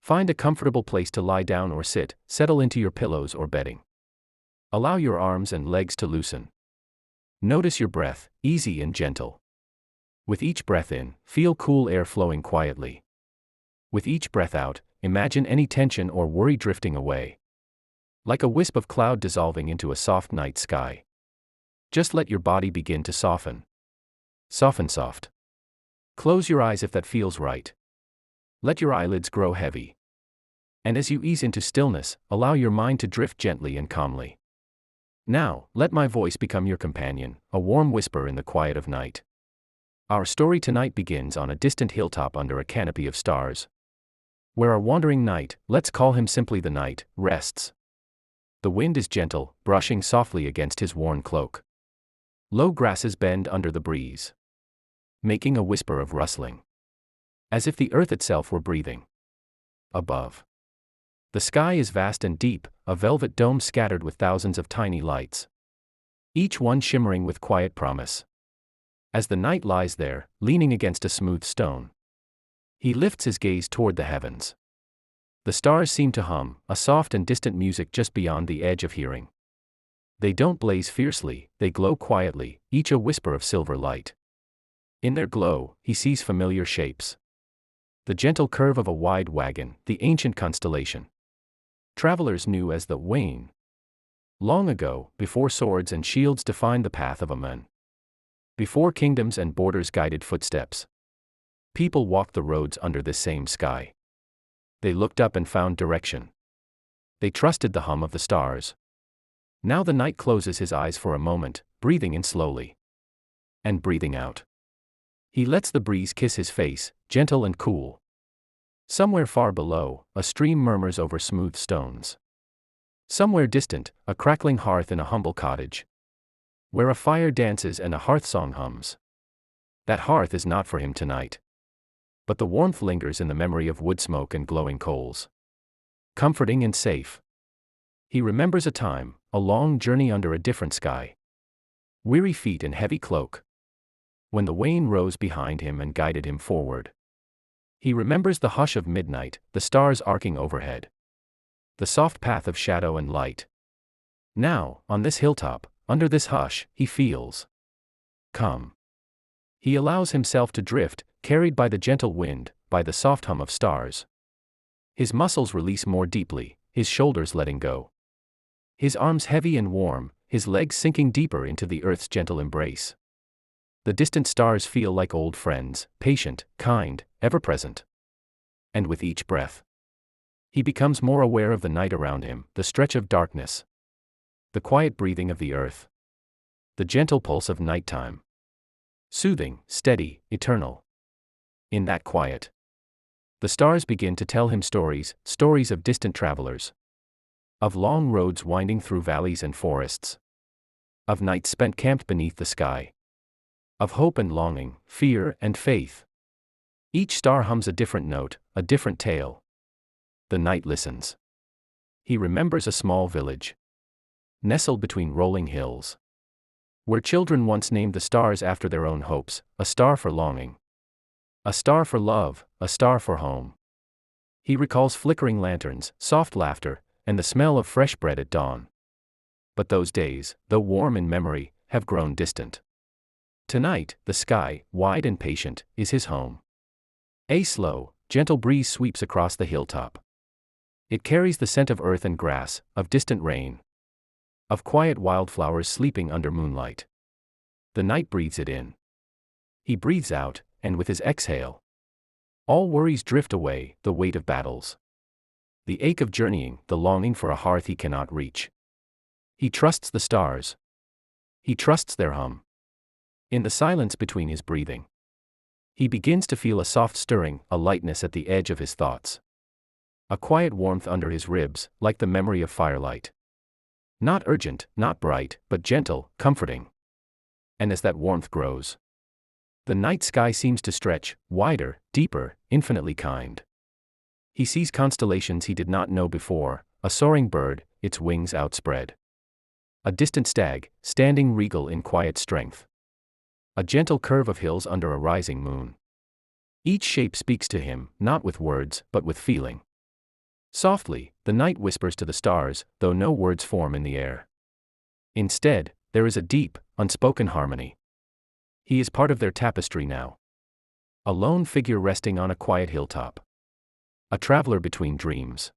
Find a comfortable place to lie down or sit, settle into your pillows or bedding. Allow your arms and legs to loosen. Notice your breath, easy and gentle. With each breath in, feel cool air flowing quietly. With each breath out, imagine any tension or worry drifting away. Like a wisp of cloud dissolving into a soft night sky. Just let your body begin to soften. Soften soft. Close your eyes if that feels right. Let your eyelids grow heavy. And as you ease into stillness, allow your mind to drift gently and calmly. Now, let my voice become your companion, a warm whisper in the quiet of night. Our story tonight begins on a distant hilltop under a canopy of stars. Where a wandering knight, let's call him simply the knight, rests. The wind is gentle, brushing softly against his worn cloak. Low grasses bend under the breeze, making a whisper of rustling, as if the earth itself were breathing. Above, the sky is vast and deep, a velvet dome scattered with thousands of tiny lights, each one shimmering with quiet promise. As the knight lies there, leaning against a smooth stone, he lifts his gaze toward the heavens. The stars seem to hum, a soft and distant music just beyond the edge of hearing. They don't blaze fiercely, they glow quietly, each a whisper of silver light. In their glow, he sees familiar shapes. The gentle curve of a wide wagon, the ancient Constellation. Travelers knew as the Wain. Long ago, before swords and shields defined the path of a man. Before kingdoms and borders guided footsteps. People walked the roads under this same sky. They looked up and found direction. They trusted the hum of the stars. Now the knight closes his eyes for a moment, breathing in slowly. And breathing out. He lets the breeze kiss his face, gentle and cool. Somewhere far below, a stream murmurs over smooth stones. Somewhere distant, a crackling hearth in a humble cottage, where a fire dances and a hearth song hums. That hearth is not for him tonight. But the warmth lingers in the memory of wood smoke and glowing coals. Comforting and safe. He remembers a time, a long journey under a different sky. Weary feet and heavy cloak. When the Wain rose behind him and guided him forward. He remembers the hush of midnight, the stars arcing overhead. The soft path of shadow and light. Now, on this hilltop, under this hush, he feels calm. He allows himself to drift, carried by the gentle wind, by the soft hum of stars. His muscles release more deeply, his shoulders letting go. His arms heavy and warm, his legs sinking deeper into the earth's gentle embrace. The distant stars feel like old friends, patient, kind, ever-present. And with each breath, he becomes more aware of the night around him, the stretch of darkness, the quiet breathing of the earth, the gentle pulse of nighttime. Soothing, steady, eternal. In that quiet, the stars begin to tell him stories, stories of distant travelers. Of long roads winding through valleys and forests. Of nights spent camped beneath the sky. Of hope and longing, fear and faith. Each star hums a different note, a different tale. The knight listens. He remembers a small village, nestled between rolling hills, where children once named the stars after their own hopes, a star for longing, a star for love, a star for home. He recalls flickering lanterns, soft laughter, and the smell of fresh bread at dawn. But those days, though warm in memory, have grown distant. Tonight, the sky, wide and patient, is his home. A slow, gentle breeze sweeps across the hilltop. It carries the scent of earth and grass, of distant rain, of quiet wildflowers sleeping under moonlight. The knight breathes it in. He breathes out, and with his exhale, all worries drift away, the weight of battles, the ache of journeying, the longing for a hearth he cannot reach. He trusts the stars. He trusts their hum. In the silence between his breathing, he begins to feel a soft stirring, a lightness at the edge of his thoughts. A quiet warmth under his ribs, like the memory of firelight. Not urgent, not bright, but gentle, comforting. And as that warmth grows, the night sky seems to stretch, wider, deeper, infinitely kind. He sees constellations he did not know before, a soaring bird, its wings outspread. A distant stag, standing regal in quiet strength. A gentle curve of hills under a rising moon. Each shape speaks to him, not with words, but with feeling. Softly, the night whispers to the stars, though no words form in the air. Instead, there is a deep, unspoken harmony. He is part of their tapestry now. A lone figure resting on a quiet hilltop. A traveler between dreams.